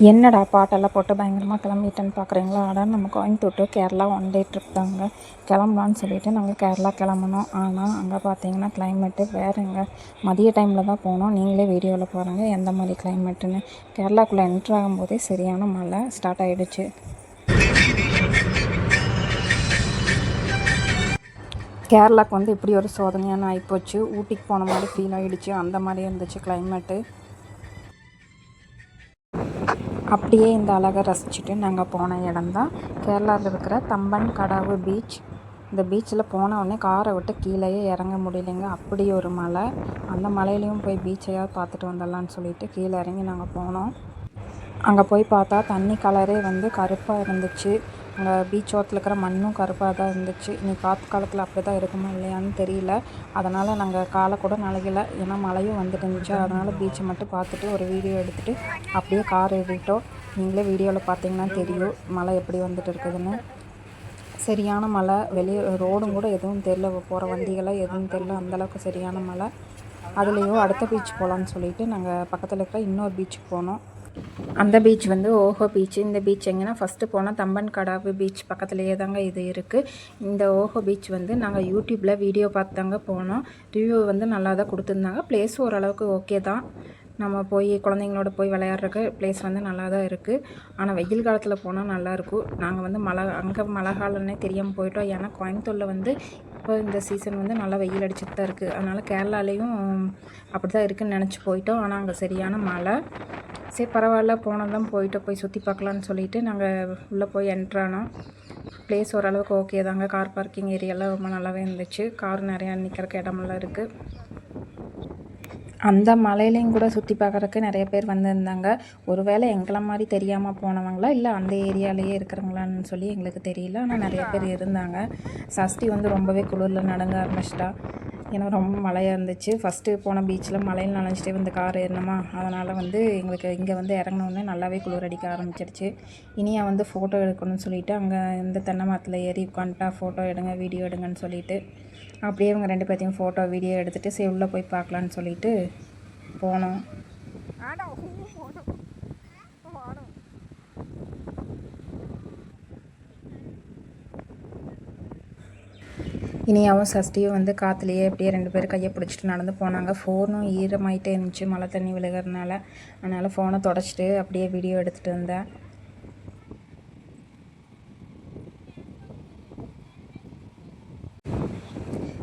என்னடா பாட்டெல்லாம் போட்டு பயங்கரமாக கிளம்பிட்டேன்னு பார்க்குறீங்களா? ஆனால் நம்ம Coimbatore Kerala one day trip தாங்க. கிளம்பலான்னு சொல்லிவிட்டு நாங்கள் கேரளா கிளம்புனோம். ஆனால் அங்கே பார்த்தீங்கன்னா கிளைமேட்டு வேறுங்க. மதிய டைமில் தான் போனோம். நீங்களே வீடியோவில் பாருங்கள் எந்த மாதிரி கிளைமேட்டுன்னு. கேரளாக்குள்ளே என்ட்ரு ஆகும்போதே சரியான மழை ஸ்டார்ட் ஆகிடுச்சு. கேரளாவுக்கு வந்து இப்படி ஒரு சோதனையான ஆகிப்போச்சு. ஊட்டிக்கு போன மாதிரி ஃபீல் ஆகிடுச்சு. அந்த மாதிரி இருந்துச்சு கிளைமேட்டு. அப்படியே இந்த அழகை ரசிச்சுட்டு நாங்கள் போன இடம்தான் கேரளாவில் இருக்கிற தம்பன் கடாவு பீச். இந்த பீச்சில் போனவுடனே காரை விட்டு கீழேயே இறங்க முடியலைங்க. அப்படி ஒரு மலை. அந்த மலையிலையும் போய் பீச்சையாவது பார்த்துட்டு வந்துடலான்னு சொல்லிட்டு கீழே இறங்கி நாங்கள் போனோம். அங்கே போய் பார்த்தா தண்ணி கலரே வந்து கருப்பாக இருந்துச்சு. அங்கே பீச் ஓரத்தில் இருக்கிற மண்ணும் கருப்பாக தான் இருந்துச்சு. இனி காற்று காலத்தில் அப்படி தான் இருக்குமா இல்லையான்னு தெரியல. அதனால் நாங்கள் காலை கூட நனைக்கல. ஏன்னா மழையும் வந்துட்டு இருந்துச்சு. அதனால் பீச்சை மட்டும் பார்த்துட்டு ஒரு வீடியோ எடுத்துகிட்டு அப்படியே கார் ஏறிட்டோம். நீங்களே வீடியோவில் பார்த்தீங்கன்னா தெரியும் மழை எப்படி வந்துட்டு இருக்குதுன்னு. சரியான மழை. வெளியே ரோடும் கூட எதுவும் தெரில, போகிற வண்டிகளை எதுவும் தெரில. அந்தளவுக்கு சரியான மழை. அதுலேயும் அடுத்த பீச் போகலான்னு சொல்லிவிட்டு நாங்கள் பக்கத்தில் இருக்கிற இன்னொரு பீச்சுக்கு போனோம். அந்த பீச் வந்து ஓஹோ பீச். இந்த பீச் எங்கன்னா ஃபஸ்ட்டு போனால் தம்பன் கடாவு பீச் பக்கத்துலேயே தாங்க இது இருக்குது. இந்த ஓஹோ பீச் வந்து நாங்கள் யூடியூப்பில் வீடியோ பார்த்து தாங்க போனோம். ரிவ்யூ வந்து நல்லா தான் கொடுத்துருந்தாங்க. பிளேஸ் ஓரளவுக்கு ஓகே தான். நம்ம போய் குழந்தைங்களோட போய் விளையாடுறக்கு பிளேஸ் வந்து நல்லா தான் இருக்குது. ஆனால் வெயில் காலத்தில் போனால் நல்லாயிருக்கும். நாங்கள் வந்து அங்கே மழை காலம்னே தெரியாமல் போயிட்டோம். ஏன்னா கோயம்புத்தூரில் வந்து இப்போ இந்த சீசன் வந்து நல்லா வெயில் அடிச்சுட்டு தான் இருக்குது. அதனால் கேரளாலேயும் அப்படி தான் இருக்குதுன்னு நினச்சி போயிட்டோம். ஆனால் அங்கே சரியான மழை. சரி பரவாயில்ல, போனதான் போய் சுற்றி பார்க்கலான்னு சொல்லிவிட்டு நாங்கள் உள்ளே போய் என்ட்ரானோம். பிளேஸ் ஓரளவுக்கு ஓகே தாங்க. கார் பார்க்கிங் ஏரியாலாம் ரொம்ப நல்லாவே இருந்துச்சு. கார் நிறையா நிற்கிறக்கு இடமெல்லாம் இருக்குது. அந்த மலையிலையும் கூட சுற்றி பார்க்குறக்கு நிறைய பேர் வந்திருந்தாங்க. ஒருவேளை எங்களை மாதிரி தெரியாமல் போனவங்களா இல்லை அந்த ஏரியாலேயே இருக்கிறவங்களான்னு சொல்லி எங்களுக்கு தெரியல. ஆனால் நிறைய பேர் இருந்தாங்க. சஷ்டி வந்து ரொம்பவே குளிரில் நடுங்க ஆரம்பிச்சிட்டா. ஏன்னா ரொம்ப மழையாக இருந்துச்சு. ஃபஸ்ட்டு போன பீச்சில் மழையில் நனைஞ்சிட்டே வந்து கார் ஏறினோமா, அதனால் வந்து எங்களுக்கு இங்கே வந்து இறங்கினோடனே நல்லாவே குளிர் அடிக்க ஆரம்பிச்சிருச்சு. இனியா வந்து ஃபோட்டோ எடுக்கணும்னு சொல்லிவிட்டு அங்கே இந்த தென்னை மரத்தில் ஏறி உட்காந்துட்டா. ஃபோட்டோ எடுங்க வீடியோ எடுங்கன்னு சொல்லிவிட்டு அப்படியே இவங்க 2 பேர்த்தையும் ஃபோட்டோ வீடியோ எடுத்துகிட்டு சரி உள்ளே போய் பார்க்கலான்னு சொல்லிட்டு போனோம். இனியாவும் சஷ்டியும் வந்து காற்றுலையே அப்படியே 2 பேரும் கையை பிடிச்சிட்டு நடந்து போனாங்க. ஃபோனும் ஈரமாயிட்டே இருந்துச்சு மழை தண்ணி விழுகிறதுனால. அதனால் ஃபோனை தொடச்சிட்டு அப்படியே வீடியோ எடுத்துகிட்டு இருந்தேன்.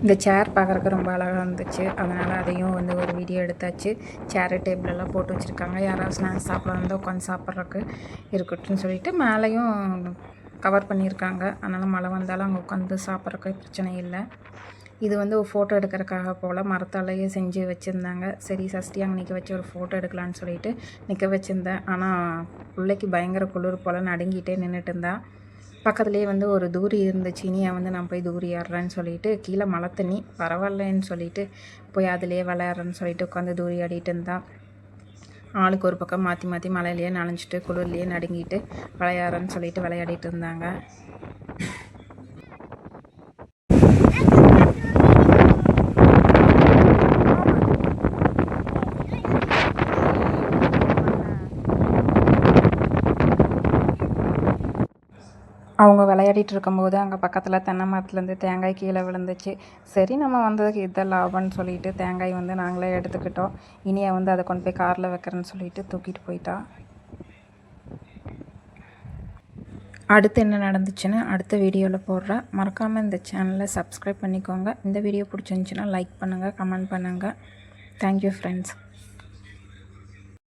இந்த சேர் பார்க்குறக்கு ரொம்ப அழகாக இருந்துச்சு. அதனால் அதையும் வந்து ஒரு வீடியோ எடுத்தாச்சு. சேரு டேபிளெல்லாம் போட்டு வச்சுருக்காங்க. யாராவது ஸ்நாக்ஸ் சாப்பிட வந்து உட்காந்து சாப்பிட்றக்கு இருக்கட்டும்னு சொல்லிட்டு மேலேயும் கவர் பண்ணியிருக்காங்க. அதனால் மழை வந்தாலும் அங்கே உட்காந்து சாப்பிட்றக்கு பிரச்சனை இல்லை. இது வந்து ஒரு ஃபோட்டோ எடுக்கிறதுக்காக போல் மரத்தாலேயே செஞ்சு வச்சுருந்தாங்க. சரி சஷ்டி அங்கே நிற்க வச்சு ஒரு ஃபோட்டோ எடுக்கலான்னு சொல்லிட்டு நிற்க வச்சுருந்தேன். ஆனால் பிள்ளைக்கு பயங்கர குளிர் போல் நடுங்கிட்டே நின்றுட்டு இருந்தா. பக்கத்துலேயே வந்து ஒரு தூரி இருந்துச்சு. இனியா வந்து நான் போய் தூரி ஆடுறேன்னு சொல்லிட்டு கீழே மழை தண்ணி பரவாயில்லன்னு சொல்லிட்டு போய் அதிலே விளையாடுறேன்னு சொல்லிட்டு உட்காந்து தூரி ஆடிட்டு இருந்தா. ஆளுக்கு ஒரு பக்கம் மாற்றி மாற்றி மழையிலேயே நனைஞ்சிட்டு குளிர்லேயே நடுங்கிட்டு விளையாடுறேன்னு சொல்லிட்டு விளையாடிட்டு இருந்தாங்க. அவங்க விளையாடிட்டு இருக்கும்போது அங்கே பக்கத்தில் தென்னை மரத்துலேருந்து தேங்காய் கீழே விழுந்துச்சு. சரி நம்ம வந்ததுக்கு இதான் லாபம்னு சொல்லிட்டு தேங்காய் வந்து நாங்களே எடுத்துக்கிட்டோம். இனியா வந்து அதை கொண்டு போய் காரில் வைக்கிறேன்னு சொல்லிட்டு தூக்கிட்டு போயிட்டா. அடுத்து என்ன நடந்துச்சுன்னு அடுத்த வீடியோவில் போடுறேன். மறக்காமல் இந்த சேனலை சப்ஸ்கிரைப் பண்ணிக்கோங்க. இந்த வீடியோ பிடிச்சிருந்துச்சின்னா லைக் பண்ணுங்கள், கமெண்ட் பண்ணுங்கள். Thank you friends.